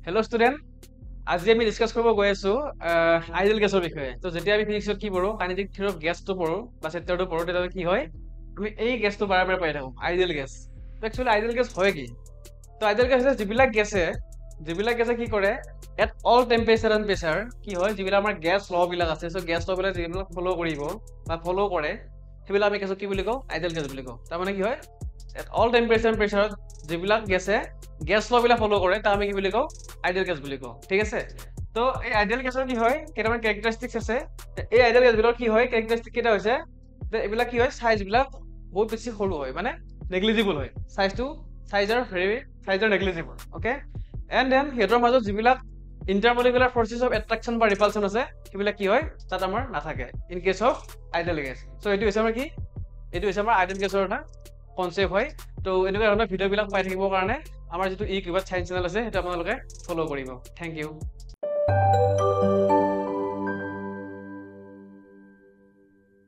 Hello' student, আজি আমি discuss কৰিব গৈ আছো আইডিয়েল গেছৰ বিষয়ে। তো যেতিয়া আমি ফিজিক্সত কি পঢ়ো, কাইনেটিক থিয়ৰী অফ গেছটো পঢ়ো বা চেপ্টাৰটো পঢ়ো, তেতিয়াহ'লে কি হয়, আমি এই গেছটো বাৰে বাৰে পাই থাকো, আইডিয়েল গেছ। তো একচুৱেলি আইডিয়েল গেছ হয় কি? তো আইডিয়েল গেছ হৈছে যিবিলাক গেছে কি কৰে, at all temperature and pressure কি হয়, যিবিলাক আমাৰ গেছ ল বিলাক আছে, চ' গেছ ল বিলাক যিবিলাক ফ'ল' কৰিব বা ফ'ল' কৰে, সেইবিলাক আমি গেছক কি বুলি কওঁ, আইডিয়েল গেছ বুলি কওঁ। তাৰমানে কি হয়, এট অল টেম্পাৰেচাৰ এণ্ড প্ৰেচাৰত যিবিলাক গেছে গেছ ল বিলাক ফ'ল' কৰে, তাক আমি কি বুলি কওঁ, আইডিয়েল গেছ বুলি কওঁ। ঠিক আছে। তো এই আইডিয়েল গেছৰ কি হয়, কেইটামান কেৰেক্টাৰিষ্টিক্স আছে। এই আইডিয়েল গেছবিলাকৰ কি হয়, কেৰেক্টাৰিষ্টিক কেইটা হৈছে যে এইবিলাক কি হয়, চাইজ বিলাক বহুত বেছি সৰু হয়, মানে নেগলিজিবল হয়। চাইজৰ নেগলিজিবল। অ'কে, এণ্ড দেন সিহঁতৰ মাজত যিবিলাক ইণ্টাৰমলিকুলাৰ ফৰ্চেছ অফ এট্ৰাকশ্যন বা ৰিপালশ্যন আছে, সেইবিলাক কি হয়, তাত আমাৰ নাথাকে in case of ideal gas. So' এইটো হৈছে আমাৰ কি, এইটো হৈছে আমাৰ আইডিয়েল গেছৰ এটা কনচেপ্ট হয়। তো এনেকুৱা ধৰণৰ ভিডিঅ'বিলাক পাই থাকিবৰ কাৰণে আমাৰ যিটো কিউবাত চাইন্স চেনেল আছে, সেইটো আপোনালোকে ফ'ল' কৰিব। Thank U.